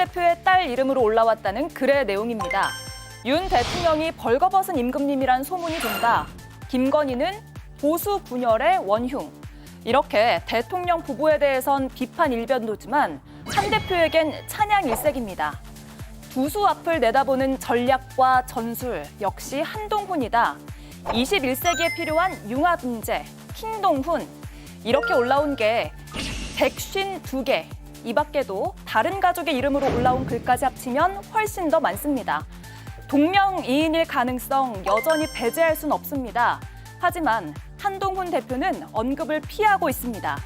대표의 딸 이름으로 올라왔다는 글의 내용입니다. 윤 대통령이 벌거벗은 임금님이란 소문이 돈다. 김건희는 보수 분열의 원흉. 이렇게 대통령 부부에 대해선 비판 일변도지만 한 대표에겐 찬양 일색입니다. 두수 앞을 내다보는 전략과 전술 역시 한동훈이다. 21세기에 필요한 융합인재, 킹동훈. 이렇게 올라온 게 152개. 이 밖에도 다른 가족의 이름으로 올라온 글까지 합치면 훨씬 더 많습니다. 동명이인일 가능성 여전히 배제할 순 없습니다. 하지만 한동훈 대표는 언급을 피하고 있습니다.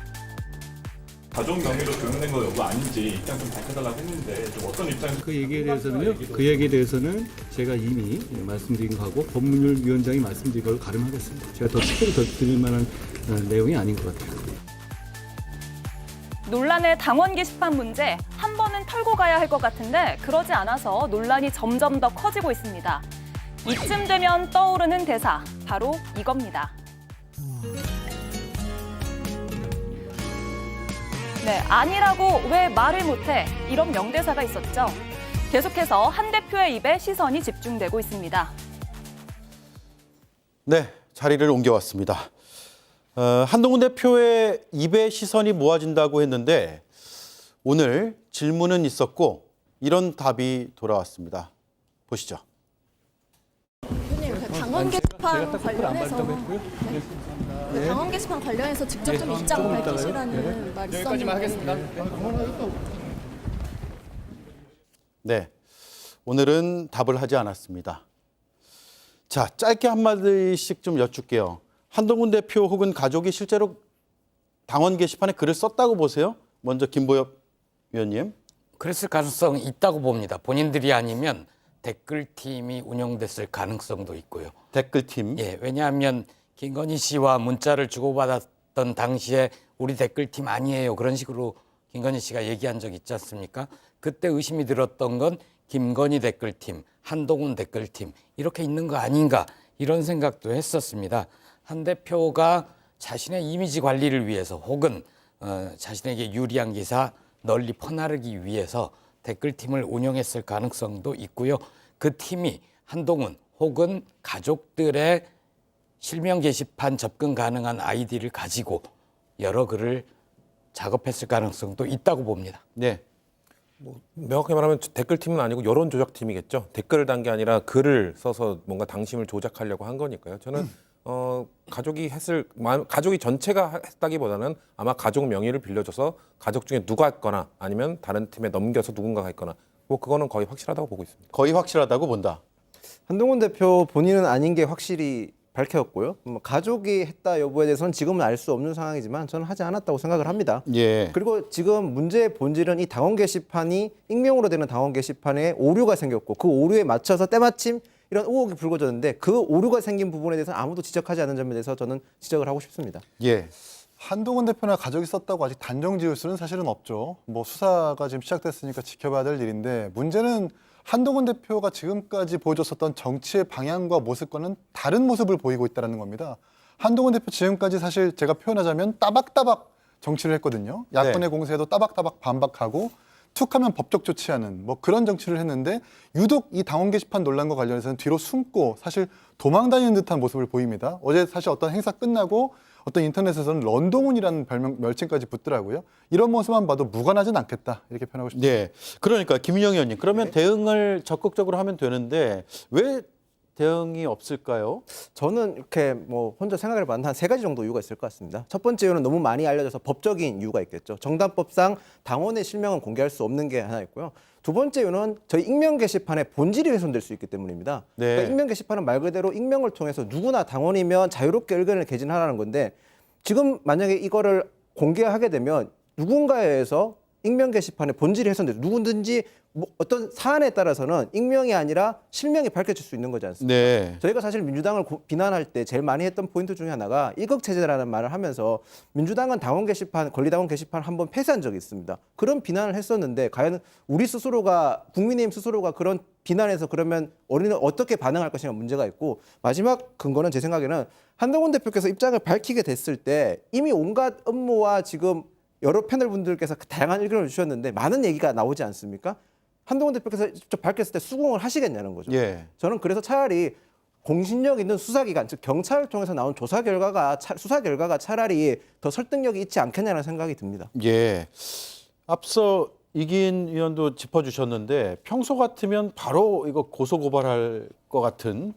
가족 명의로 등록된 거 여부 아닌지 입장 좀 밝혀달라고 했는데 좀 어떤 입장? 그 얘기에 대해서는 제가 이미 말씀드린 거하고 법무위원장이 말씀드린 걸 가름하겠습니다. 제가 더 특별히 더 드릴 만한 내용이 아닌 것 같아요. 논란의 당원 게시판 문제 한 번은 털고 가야 할 것 같은데 그러지 않아서 논란이 점점 더 커지고 있습니다. 이쯤 되면 떠오르는 대사 바로 이겁니다. 네, 아니라고 왜 말을 못해? 이런 명대사가 있었죠. 계속해서 한 대표의 입에 시선이 집중되고 있습니다. 네, 자리를 옮겨왔습니다. 한동훈 대표의 입에 시선이 모아진다고 했는데 오늘 질문은 있었고 이런 답이 돌아왔습니다. 보시죠. 대표님, 당원 게시판 관련해서 당원 게시판 관련해서 직접 좀 입장 밝히시라는 말이 있었는데 여기까지만 하겠습니다. 네, 오늘은 답을 하지 않았습니다. 자, 짧게 한마디씩 좀 여쭐게요. 한동훈 대표 혹은 가족이 실제로 당원 게시판에 글을 썼다고 보세요? 먼저 김보엽 위원님. 그랬을 가능성이 있다고 봅니다. 본인들이 아니면 댓글팀이 운영됐을 가능성도 있고요. 댓글팀. 예, 왜냐하면 김건희 씨와 문자를 주고받았던 당시에 우리 댓글팀 아니에요. 그런 식으로 김건희 씨가 얘기한 적 있지 않습니까? 그때 의심이 들었던 건 김건희 댓글팀, 한동훈 댓글팀 이렇게 있는 거 아닌가 이런 생각도 했었습니다. 한 대표가 자신의 이미지 관리를 위해서 혹은 자신에게 유리한 기사 널리 퍼나르기 위해서 댓글팀을 운영했을 가능성도 있고요. 그 팀이 한동훈 혹은 가족들의 실명 게시판 접근 가능한 아이디를 가지고 여러 글을 작업했을 가능성도 있다고 봅니다. 네. 명확하게 말하면 댓글팀은 아니고 여론조작팀이겠죠. 댓글을 단 게 아니라 글을 써서 뭔가 당심을 조작하려고 한 거니까요. 저는 가족이 전체가 했다기보다는 아마 가족 명의를 빌려줘서 가족 중에 누가 했거나 아니면 다른 팀에 넘겨서 누군가가 했거나 뭐 그거는 거의 확실하다고 보고 있습니다. 거의 확실하다고 본다. 한동훈 대표 본인은 아닌 게 확실히 밝혔고요. 가족이 했다 여부에 대해서는 지금은 알 수 없는 상황이지만 저는 하지 않았다고 생각을 합니다. 예. 그리고 지금 문제의 본질은 이 당원 게시판이 익명으로 되는 당원 게시판에 오류가 생겼고 그 오류에 맞춰서 때마침 이런 의혹이 불거졌는데 그 오류가 생긴 부분에 대해서는 아무도 지적하지 않는 점에 대해서 저는 지적을 하고 싶습니다. 예. 한동훈 대표나 가족이 썼다고 아직 단정 지을 수는 사실은 없죠. 뭐 수사가 지금 시작됐으니까 지켜봐야 될 일인데 문제는 한동훈 대표가 지금까지 보여줬었던 정치의 방향과 모습과는 다른 모습을 보이고 있다는 겁니다. 한동훈 대표 지금까지 사실 제가 표현하자면 따박따박 정치를 했거든요. 야권의 공세에도 따박따박 반박하고 툭하면 법적 조치하는 뭐 그런 정치를 했는데 유독 이 당원 게시판 논란과 관련해서는 뒤로 숨고 사실 도망 다니는 듯한 모습을 보입니다. 어제 사실 어떤 행사 끝나고 어떤 인터넷에서는 런동훈이라는 별명칭까지 붙더라고요. 이런 모습만 봐도 무관하진 않겠다 이렇게 표현하고 싶습니다. 네, 그러니까 김윤영 의원님 그러면 대응을 적극적으로 하면 되는데 왜 대응이 없을까요? 저는 이렇게 뭐 혼자 생각을 해봤는데 한 3가지 정도 이유가 있을 것 같습니다. 첫 번째 이유는 너무 많이 알려져서 법적인 이유가 있겠죠. 정당법상 당원의 실명은 공개할 수 없는 게 하나 있고요. 두 번째 이유는 저희 익명 게시판의 본질이 훼손될 수 있기 때문입니다. 네. 그러니까 익명 게시판은 말 그대로 익명을 통해서 누구나 당원이면 자유롭게 의견을 개진하라는 건데 지금 만약에 이거를 공개하게 되면 누군가에 의해서 익명 게시판의 본질이 훼손돼서 누구든지 뭐 어떤 사안에 따라서는 익명이 아니라 실명이 밝혀질 수 있는 거지 않습니까? 네. 저희가 사실 민주당을 비난할 때 제일 많이 했던 포인트 중에 하나가 일극체제라는 말을 하면서 민주당은 당원 게시판, 권리당원 게시판 한번 폐쇄한 적이 있습니다. 그런 비난을 했었는데 과연 우리 스스로가 국민의힘 스스로가 그런 비난해서 그러면 우리는 어떻게 반응할 것인가 문제가 있고 마지막 근거는 제 생각에는 한동훈 대표께서 입장을 밝히게 됐을 때 이미 온갖 음모와 지금 여러 패널 분들께서 다양한 의견을 주셨는데 많은 얘기가 나오지 않습니까? 한동훈 대표께서 직접 밝혔을 때 수긍을 하시겠냐는 거죠. 예. 저는 그래서 차라리 공신력 있는 수사기관, 즉 경찰을 통해서 나온 조사 결과가 수사 결과가 차라리 더 설득력이 있지 않겠냐는 생각이 듭니다. 예. 앞서 이기인 의원도 짚어주셨는데 평소 같으면 바로 이거 고소 고발할 것 같은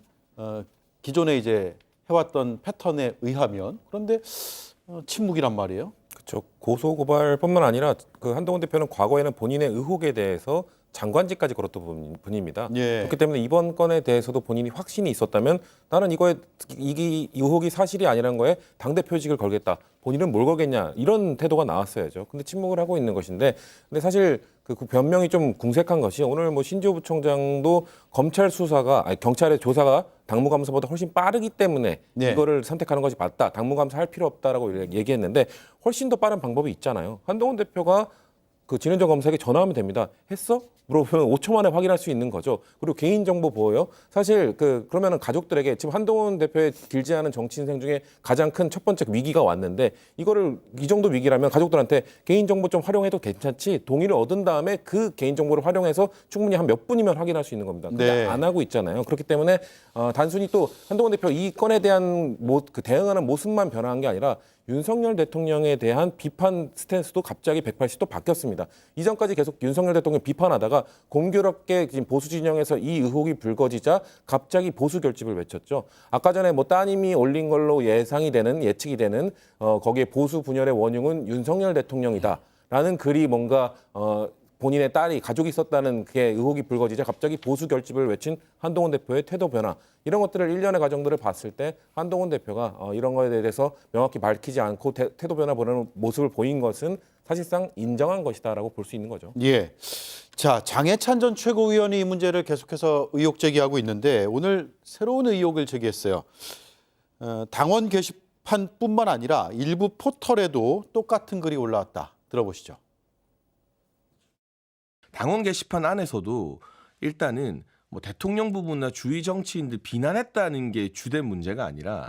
기존에 이제 해왔던 패턴에 의하면 그런데 침묵이란 말이에요. 그렇죠. 고소 고발뿐만 아니라 그 한동훈 대표는 과거에는 본인의 의혹에 대해서 장관직까지 걸었던 분입니다. 예. 그렇기 때문에 이번 건에 대해서도 본인이 확신이 있었다면 나는 이거에 이 의혹이 사실이 아니라는 거에 당대표직을 걸겠다. 본인은 뭘 걸겠냐 이런 태도가 나왔어야죠. 근데 침묵을 하고 있는 것인데 근데 사실 그 변명이 좀 궁색한 것이 오늘 뭐 신지호 부총장도 검찰 수사가 아니 경찰의 조사가 당무감사보다 훨씬 빠르기 때문에 네. 이거를 선택하는 것이 맞다. 당무감사 할 필요 없다라고 얘기했는데 훨씬 더 빠른 방법이 있잖아요. 한동훈 대표가 그 진현정 검사에게 전화하면 됩니다. 했어? 물어보면 5초 만에 확인할 수 있는 거죠. 그리고 개인정보 보호요. 사실 그러면은 가족들에게 지금 한동훈 대표의 길지 않은 정치 인생 중에 가장 큰 첫 번째 위기가 왔는데 이거를 이 정도 위기라면 가족들한테 개인정보 좀 활용해도 괜찮지 동의를 얻은 다음에 그 개인정보를 활용해서 충분히 한 몇 분이면 확인할 수 있는 겁니다. 근데 네. 안 하고 있잖아요. 그렇기 때문에 단순히 또 한동훈 대표 이 건에 대한 그 대응하는 모습만 변화한 게 아니라 윤석열 대통령에 대한 비판 스탠스도 갑자기 180도 바뀌었습니다. 이전까지 계속 윤석열 대통령 비판하다가 공교롭게 지금 보수 진영에서 이 의혹이 불거지자 갑자기 보수 결집을 외쳤죠. 아까 전에 뭐 따님이 올린 걸로 예측이 되는 거기에 보수 분열의 원흉은 윤석열 대통령이다라는 글이 뭔가 본인의 딸이 가족이 있었다는 그게 의혹이 불거지자 갑자기 보수 결집을 외친 한동훈 대표의 태도 변화 이런 것들을 일련의 과정들을 봤을 때 한동훈 대표가 이런 거에 대해서 명확히 밝히지 않고 태도 변화 보이는 모습을 보인 것은 사실상 인정한 것이다라고 볼 수 있는 거죠. 예. 자, 장해찬 전 최고위원이 이 문제를 계속해서 의혹 제기하고 있는데 오늘 새로운 의혹을 제기했어요. 당원 게시판뿐만 아니라 일부 포털에도 똑같은 글이 올라왔다. 들어보시죠. 당원 게시판 안에서도 일단은 뭐 대통령 부부나 주위 정치인들 비난했다는 게 주된 문제가 아니라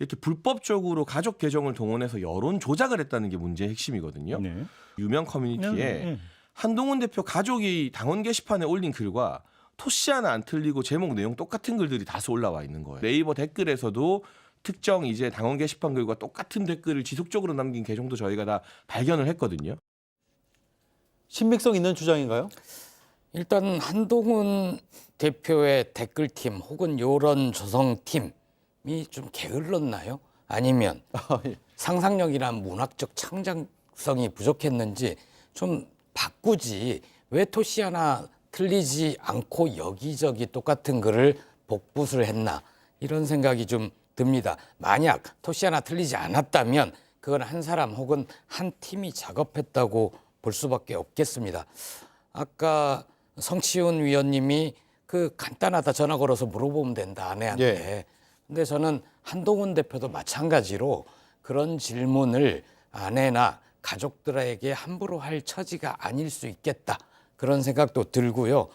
이렇게 불법적으로 가족 계정을 동원해서 여론 조작을 했다는 게 문제의 핵심이거든요. 네. 유명 커뮤니티에 한동훈 대표 가족이 당원 게시판에 올린 글과 토씨 하나 안 틀리고 제목 내용 똑같은 글들이 다수 올라와 있는 거예요. 네이버 댓글에서도 특정 이제 당원 게시판 글과 똑같은 댓글을 지속적으로 남긴 계정도 저희가 다 발견을 했거든요. 신빙성 있는 주장인가요? 일단 한동훈 대표의 댓글팀 혹은 여론 조성팀이 좀 게을렀나요? 아니면 상상력이나 문학적 창작성이 부족했는지 좀 바꾸지 왜 토시 하나 틀리지 않고 여기저기 똑같은 글을 복붙을 했나 이런 생각이 좀 듭니다. 만약 토시 하나 틀리지 않았다면 그건 한 사람 혹은 한 팀이 작업했다고 볼 수밖에 없겠습니다. 아까 성치훈 위원님이 그 간단하다 전화 걸어서 물어보면 된다 아내한테. 예. 근데 저는 한동훈 대표도 마찬가지로 그런 질문을 아내나 가족들에게 함부로 할 처지가 아닐 수 있겠다. 그런 생각도 들고요.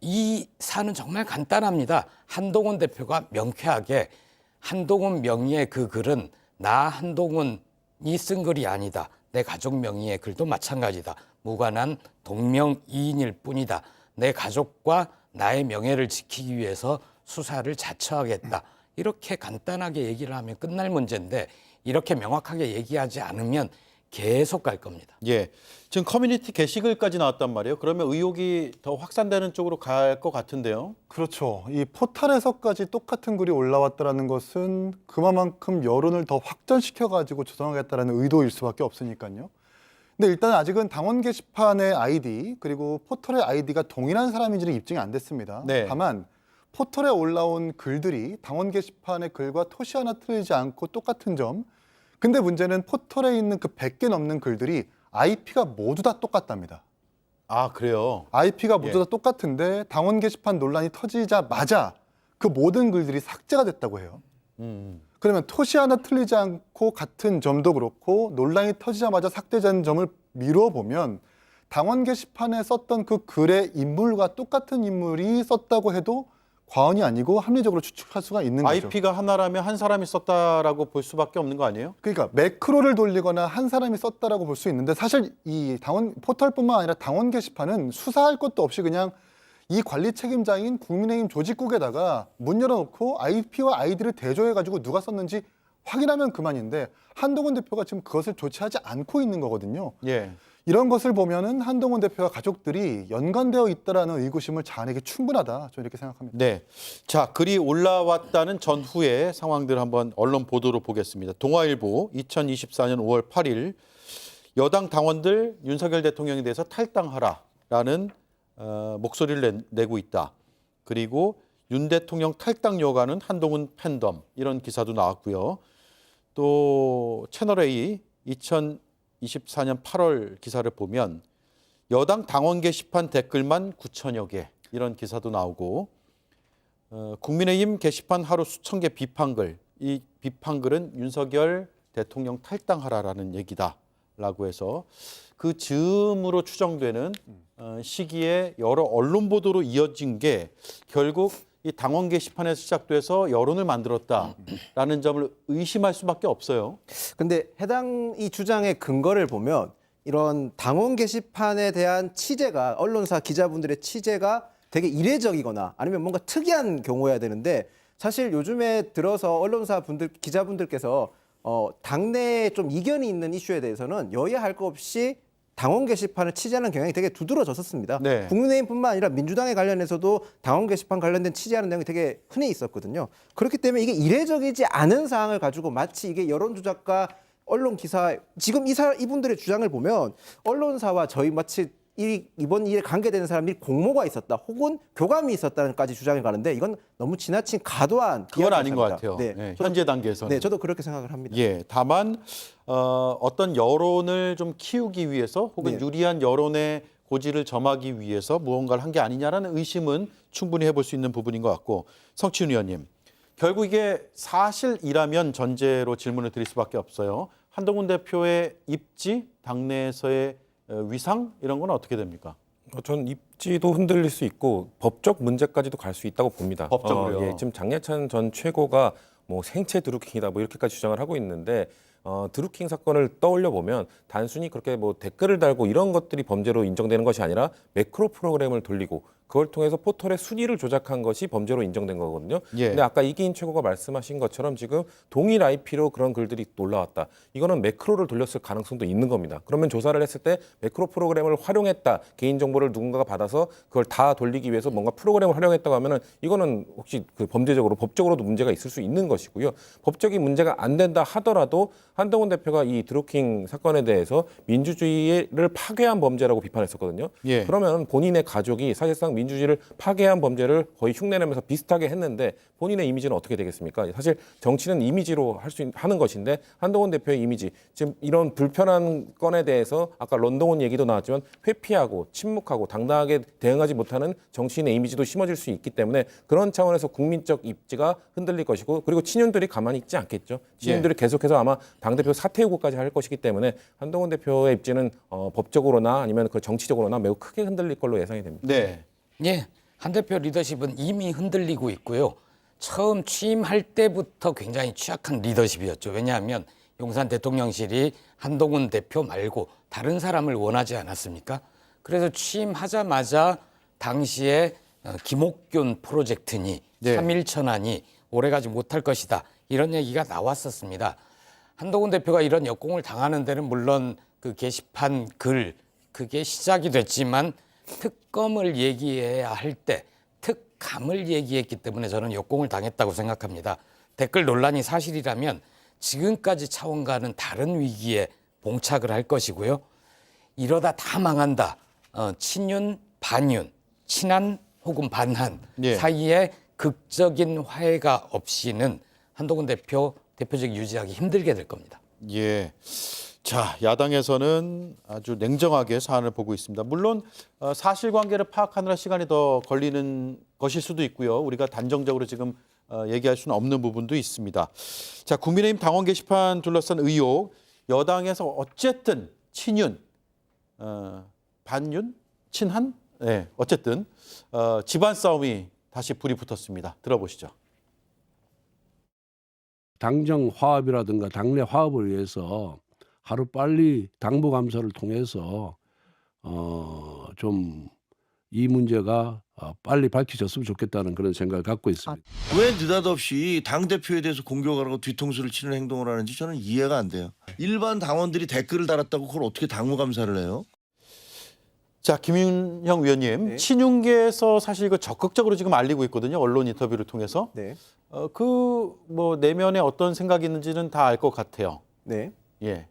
이 사안은 정말 간단합니다. 한동훈 대표가 명쾌하게 한동훈 명의의 그 글은 나 한동훈이 쓴 글이 아니다. 내 가족 명의의 글도 마찬가지다. 무관한 동명이인일 뿐이다. 내 가족과 나의 명예를 지키기 위해서 수사를 자처하겠다. 이렇게 간단하게 얘기를 하면 끝날 문제인데 이렇게 명확하게 얘기하지 않으면 계속 갈 겁니다. 예. 지금 커뮤니티 게시글까지 나왔단 말이에요. 그러면 의혹이 더 확산되는 쪽으로 갈 것 같은데요. 그렇죠. 이 포털에서까지 똑같은 글이 올라왔다는 것은 그만큼 여론을 더 확전시켜가지고 조성하겠다는 의도일 수밖에 없으니까요. 근데 일단 아직은 당원 게시판의 아이디 그리고 포털의 아이디가 동일한 사람인지는 입증이 안 됐습니다. 네. 다만 포털에 올라온 글들이 당원 게시판의 글과 토시 하나 틀리지 않고 똑같은 점. 근데 문제는 포털에 있는 그 100개 넘는 글들이 IP가 모두 다 똑같답니다. 아, 그래요? IP가 모두 다 똑같은데 당원 게시판 논란이 터지자마자 그 모든 글들이 삭제가 됐다고 해요. 그러면 토시 하나 틀리지 않고 같은 점도 그렇고 논란이 터지자마자 삭제된 점을 미뤄보면 당원 게시판에 썼던 그 글의 인물과 똑같은 인물이 썼다고 해도 과언이 아니고 합리적으로 추측할 수가 있는 거죠. IP가 하나라면 한 사람이 썼다라고 볼 수밖에 없는 거 아니에요? 그러니까 매크로를 돌리거나 한 사람이 썼다라고 볼 수 있는데 사실 이 당원 포털뿐만 아니라 당원 게시판은 수사할 것도 없이 그냥 이 관리 책임자인 국민의힘 조직국에다가 문 열어놓고 IP와 아이디를 대조해가지고 누가 썼는지 확인하면 그만인데 한동훈 대표가 지금 그것을 조치하지 않고 있는 거거든요. 예. 이런 것을 보면은 한동훈 대표와 가족들이 연관되어 있다라는 의구심을 자아내기 충분하다. 저는 이렇게 생각합니다. 네. 자, 글이 올라왔다는 전후의 상황들 한번 언론 보도로 보겠습니다. 동아일보 2024년 5월 8일 여당 당원들 윤석열 대통령에 대해서 탈당하라라는 목소리를 내고 있다. 그리고 윤 대통령 탈당 여가는 한동훈 팬덤 이런 기사도 나왔고요. 또 채널A 2024년 8월 기사를 보면 여당 당원 게시판 댓글만 9천여 개 이런 기사도 나오고 국민의힘 게시판 하루 수천 개 비판글 이 비판글은 윤석열 대통령 탈당하라라는 얘기다라고 해서 그 즈음으로 추정되는 시기에 여러 언론 보도로 이어진 게 결국 이 당원 게시판에서 시작돼서 여론을 만들었다라는 점을 의심할 수밖에 없어요. 근데 해당 이 주장의 근거를 보면 이런 당원 게시판에 대한 취재가 언론사 기자분들의 취재가 되게 이례적이거나 아니면 뭔가 특이한 경우여야 되는데 사실 요즘에 들어서 언론사 분들 기자분들께서 당내에 좀 이견이 있는 이슈에 대해서는 여야 할 것 없이 당원 게시판을 취재하는 경향이 되게 두드러졌었습니다. 네. 국민의힘뿐만 아니라 민주당에 관련해서도 당원 게시판 관련된 취재하는 내용이 되게 흔히 있었거든요. 그렇기 때문에 이게 이례적이지 않은 사항을 가지고 마치 이게 여론 조작과 언론 기사 지금 이분들의 주장을 보면 언론사와 저희 마치 이번 일에 관계되는 사람들이 공모가 있었다 혹은 교감이 있었다는까지 주장이 가는데 이건 너무 지나친 과도한 그건 아닌 것 이야기입니다. 같아요. 네, 네, 저도- 현재 단계에서는. 네, 저도 그렇게 생각을 합니다. 예, 다만 어떤 여론을 좀 키우기 위해서 혹은 네. 유리한 여론의 고지를 점하기 위해서 무언가를 한 게 아니냐라는 의심은 충분히 해볼 수 있는 부분인 것 같고 성취윤 의원님, 결국 이게 사실이라면 전제로 질문을 드릴 수밖에 없어요. 한동훈 대표의 입지, 당내에서의 위상 이런 건 어떻게 됩니까? 전 입지도 흔들릴 수 있고 법적 문제까지도 갈 수 있다고 봅니다. 법적으로요? 예, 지금 장례찬 전 최고가 뭐 생체 드루킹이다 뭐 이렇게까지 주장을 하고 있는데 드루킹 사건을 떠올려 보면 단순히 그렇게 뭐 댓글을 달고 이런 것들이 범죄로 인정되는 것이 아니라 매크로 프로그램을 돌리고 그걸 통해서 포털의 순위를 조작한 것이 범죄로 인정된 거거든요. 예. 근데 아까 이기인 최고가 말씀하신 것처럼 지금 동일 IP로 그런 글들이 올라왔다. 이거는 매크로를 돌렸을 가능성도 있는 겁니다. 그러면 조사를 했을 때 매크로 프로그램을 활용했다. 개인정보를 누군가가 받아서 그걸 다 돌리기 위해서 뭔가 프로그램을 활용했다고 하면은 이거는 혹시 그 범죄적으로 법적으로도 문제가 있을 수 있는 것이고요. 법적인 문제가 안 된다 하더라도 한동훈 대표가 이 드루킹 사건에 대해서 민주주의를 파괴한 범죄라고 비판했었거든요. 예. 그러면 본인의 가족이 사실상 민주주의를 파괴한 범죄를 거의 흉내내면서 비슷하게 했는데 본인의 이미지는 어떻게 되겠습니까? 사실 정치는 이미지로 하는 것인데 한동훈 대표의 이미지 지금 이런 불편한 건에 대해서 아까 런동훈 얘기도 나왔지만 회피하고 침묵하고 당당하게 대응하지 못하는 정치인의 이미지도 심어질 수 있기 때문에 그런 차원에서 국민적 입지가 흔들릴 것이고 그리고 친윤들이 가만히 있지 않겠죠. 친윤들이 계속해서 아마 당대표 사퇴 요구까지 할 것이기 때문에 한동훈 대표의 입지는 법적으로나 아니면 그 정치적으로나 매우 크게 흔들릴 걸로 예상이 됩니다. 네. 예, 한 대표 리더십은 이미 흔들리고 있고요. 처음 취임할 때부터 굉장히 취약한 리더십이었죠. 왜냐하면 용산 대통령실이 한동훈 대표 말고 다른 사람을 원하지 않았습니까? 그래서 취임하자마자 당시에 김옥균 프로젝트니 네. 3.1천안이 오래가지 못할 것이다. 이런 얘기가 나왔었습니다. 한동훈 대표가 이런 역공을 당하는 데는 물론 그 게시판 글 그게 시작이 됐지만 특검을 얘기해야 할 때 특감을 얘기했기 때문에 저는 역공을 당했다고 생각합니다. 댓글 논란이 사실이라면 지금까지 차원과는 다른 위기에 봉착을 할 것이고요. 이러다 다 망한다. 친윤, 반윤, 친한 혹은 반한 예. 사이에 극적인 화해가 없이는 한동훈 대표 대표직 유지하기 힘들게 될 겁니다. 예. 자, 야당에서는 아주 냉정하게 사안을 보고 있습니다. 물론 사실관계를 파악하느라 시간이 더 걸리는 것일 수도 있고요. 우리가 단정적으로 지금 얘기할 수는 없는 부분도 있습니다. 자, 국민의힘 당원 게시판 둘러싼 의혹, 여당에서 어쨌든 친윤, 반윤, 친한, 네, 어쨌든 집안 싸움이 다시 불이 붙었습니다. 들어보시죠. 당정 화합이라든가 당내 화합을 위해서 하루 빨리 당부 감사를 통해서 좀 이 문제가 빨리 밝혀졌으면 좋겠다는 그런 생각을 갖고 있습니다. 왜 느닷없이 당대표에 대해서 공격을 하고 뒤통수를 치는 행동을 하는지 저는 이해가 안 돼요. 일반 당원들이 댓글을 달았다고 그걸 어떻게 당무감사를 해요? 자, 김윤형 위원님, 네. 친윤계에서 사실 이거 적극적으로 지금 알리고 있거든요. 언론 인터뷰를 통해서. 네. 뭐 내면에 어떤 생각이 있는지는 다 알 것 같아요. 네. 예.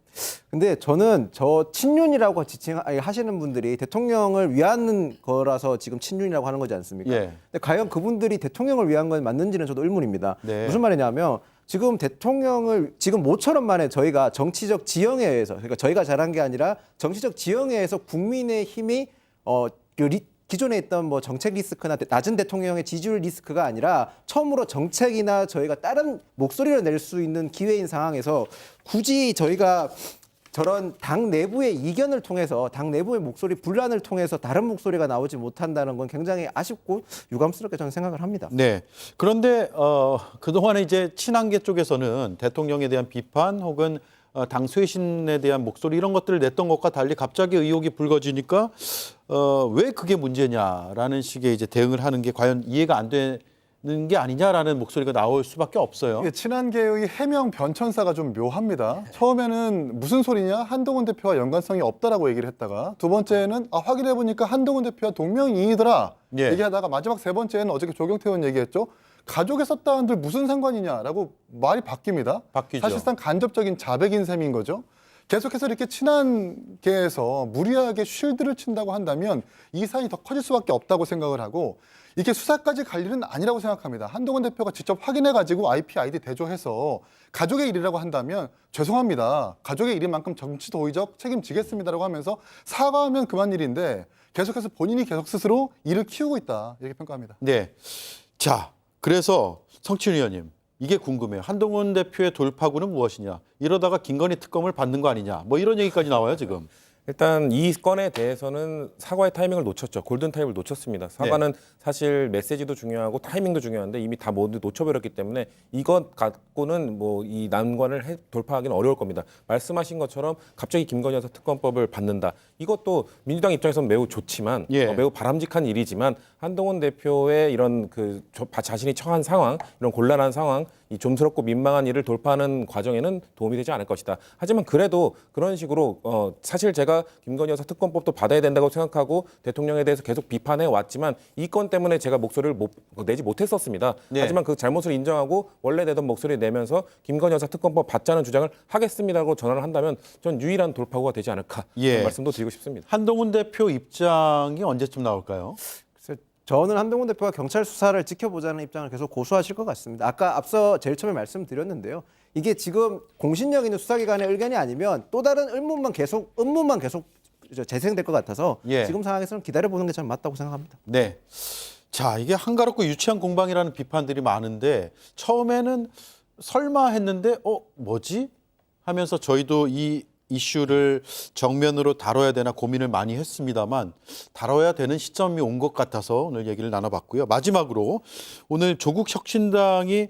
근데 저는 저 친윤이라고 지칭하시는 분들이 대통령을 위한 거라서 지금 친윤이라고 하는 거지 않습니까? 예. 근데 과연 그분들이 대통령을 위한 건 맞는지는 저도 의문입니다. 네. 무슨 말이냐면 지금 대통령을 지금 모처럼 만에 저희가 정치적 지형에 의해서, 그러니까 저희가 잘한 게 아니라 정치적 지형에 의해서 국민의 힘이 기존에 있던 뭐 정책 리스크나 낮은 대통령의 지지율 리스크가 아니라 처음으로 정책이나 저희가 다른 목소리를 낼 수 있는 기회인 상황에서 굳이 저희가 저런 당 내부의 이견을 통해서 당 내부의 목소리 분란을 통해서 다른 목소리가 나오지 못한다는 건 굉장히 아쉽고 유감스럽게 저는 생각을 합니다. 네. 그런데 그동안에 이제 친한계 쪽에서는 대통령에 대한 비판 혹은 당 쇄신에 대한 목소리 이런 것들을 냈던 것과 달리 갑자기 의혹이 불거지니까 왜 그게 문제냐라는 식의 이제 대응을 하는 게 과연 이해가 안 되는 게 아니냐라는 목소리가 나올 수밖에 없어요. 이게 친한계의 해명 변천사가 좀 묘합니다. 처음에는 무슨 소리냐? 한동훈 대표와 연관성이 없다라고 얘기를 했다가 두 번째는 확인해 보니까 한동훈 대표와 동명이인이더라 예. 얘기하다가 마지막 세 번째는 어저께 조경태 의원 얘기했죠. 가족에 썼다 한들 무슨 상관이냐라고 말이 바뀝니다. 바뀌죠. 사실상 간접적인 자백인 셈인 거죠. 계속해서 이렇게 친한계에서 무리하게 쉴드를 친다고 한다면 이 사안이 더 커질 수밖에 없다고 생각을 하고 이게 수사까지 갈 일은 아니라고 생각합니다. 한동훈 대표가 직접 확인해가지고 IP, ID 대조해서 가족의 일이라고 한다면 죄송합니다. 가족의 일인 만큼 정치 도의적 책임지겠습니다라고 하면서 사과하면 그만 일인데 계속해서 본인이 계속 스스로 일을 키우고 있다 이렇게 평가합니다. 네. 자, 그래서 성춘 의원님 이게 궁금해요. 한동훈 대표의 돌파구는 무엇이냐? 이러다가 김건희 특검을 받는 거 아니냐? 뭐 이런 얘기까지 나와요 지금. 일단 이 건에 대해서는 사과의 타이밍을 놓쳤죠. 골든 타임을 놓쳤습니다. 사과는 사실 메시지도 중요하고 타이밍도 중요한데 이미 다 모두 놓쳐버렸기 때문에 이것 갖고는 뭐 이 난관을 돌파하기는 어려울 겁니다. 말씀하신 것처럼 갑자기 김건희 여사 특검법을 받는다. 이것도 민주당 입장에서는 매우 좋지만 예. 매우 바람직한 일이지만 한동훈 대표의 이런 자신이 처한 상황, 이런 곤란한 상황, 이 좀스럽고 민망한 일을 돌파하는 과정에는 도움이 되지 않을 것이다. 하지만 그래도 그런 식으로 사실 제가 김건희 여사 특검법도 받아야 된다고 생각하고 대통령에 대해서 계속 비판해 왔지만 이 건 때문에 제가 목소리를 내지 못했었습니다. 네. 하지만 그 잘못을 인정하고 원래 내던 목소리를 내면서 김건희 여사 특검법 받자는 주장을 하겠습니다라고 전화를 한다면 전 유일한 돌파구가 되지 않을까 예. 그런 말씀도 드리고 싶습니다. 한동훈 대표 입장이 언제쯤 나올까요? 그래서 저는 한동훈 대표가 경찰 수사를 지켜보자는 입장을 계속 고수하실 것 같습니다. 아까 앞서 제일 처음에 말씀드렸는데요. 이게 지금 공신력 있는 수사기관의 의견이 아니면 또 다른 의문만 계속 재생될 것 같아서 예. 지금 상황에서는 기다려보는 게 참 맞다고 생각합니다. 네. 자, 이게 한가롭고 유치한 공방이라는 비판들이 많은데 처음에는 설마 했는데 뭐지? 하면서 저희도 이 이슈를 정면으로 다뤄야 되나 고민을 많이 했습니다만 다뤄야 되는 시점이 온 것 같아서 오늘 얘기를 나눠봤고요. 마지막으로 오늘 조국 혁신당이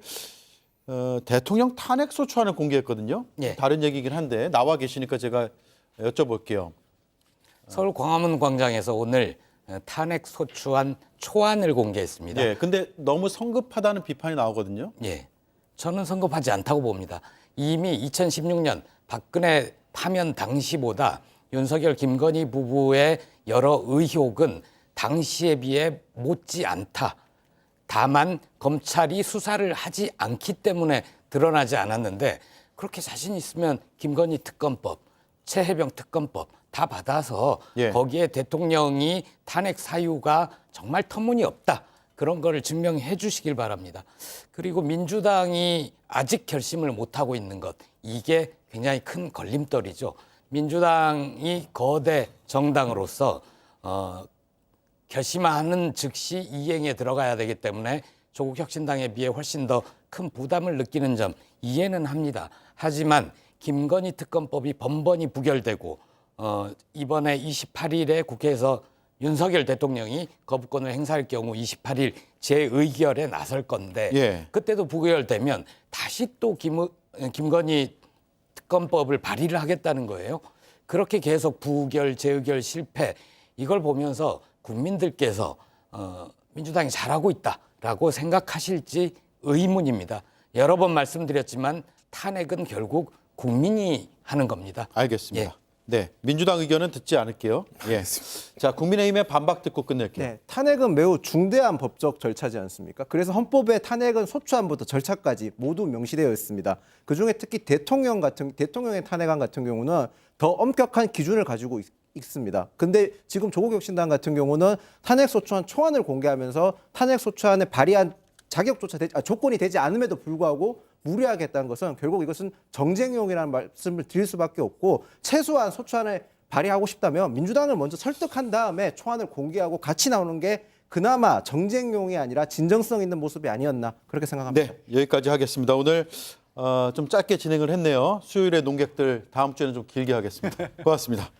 대통령 탄핵 소추안을 공개했거든요. 예. 다른 얘기긴 한데 나와 계시니까 제가 여쭤볼게요. 서울 광화문 광장에서 오늘 탄핵 소추안 초안을 공개했습니다. 예, 근데 너무 성급하다는 비판이 나오거든요. 예, 저는 성급하지 않다고 봅니다. 이미 2016년 박근혜 파면 당시보다 윤석열, 김건희 부부의 여러 의혹은 당시에 비해 못지 않다. 다만 검찰이 수사를 하지 않기 때문에 드러나지 않았는데 그렇게 자신 있으면 김건희 특검법, 최혜병 특검법 다 받아서 예. 거기에 대통령이 탄핵 사유가 정말 터무니없다. 그런 거를 증명해 주시길 바랍니다. 그리고 민주당이 아직 결심을 못하고 있는 것, 이게 굉장히 큰 걸림돌이죠. 민주당이 거대 정당으로서 결심하는 즉시 이행에 들어가야 되기 때문에 조국 혁신당에 비해 훨씬 더 큰 부담을 느끼는 점 이해는 합니다. 하지만 김건희 특검법이 번번이 부결되고 이번에 28일에 국회에서 윤석열 대통령이 거부권을 행사할 경우 28일 재의결에 나설 건데 예. 그때도 부결되면 다시 또 김건희 특검법을 발의를 하겠다는 거예요. 그렇게 계속 부결, 재의결 실패 이걸 보면서 국민들께서 민주당이 잘하고 있다라고 생각하실지 의문입니다. 여러 번 말씀드렸지만 탄핵은 결국 국민이 하는 겁니다. 알겠습니다. 예. 네, 민주당 의견은 듣지 않을게요. 예. 자, 국민의힘의 반박 듣고 끝낼게요. 네, 탄핵은 매우 중대한 법적 절차지 않습니까? 그래서 헌법에 탄핵은 소추안부터 절차까지 모두 명시되어 있습니다. 그중에 특히 대통령의 탄핵안 같은 경우는 더 엄격한 기준을 가지고 있습니다. 근데 지금 조국혁신당 같은 경우는 탄핵소추안 초안을 공개하면서 탄핵소추안에 발의한 조건이 되지 않음에도 불구하고 무리하게 했다는 것은 결국 이것은 정쟁용이라는 말씀을 드릴 수밖에 없고 최소한 소추안을 발의하고 싶다면 민주당을 먼저 설득한 다음에 초안을 공개하고 같이 나오는 게 그나마 정쟁용이 아니라 진정성 있는 모습이 아니었나 그렇게 생각합니다. 네, 여기까지 하겠습니다. 오늘 좀 짧게 진행을 했네요. 수요일에 논객들 다음 주에는 좀 길게 하겠습니다. 고맙습니다.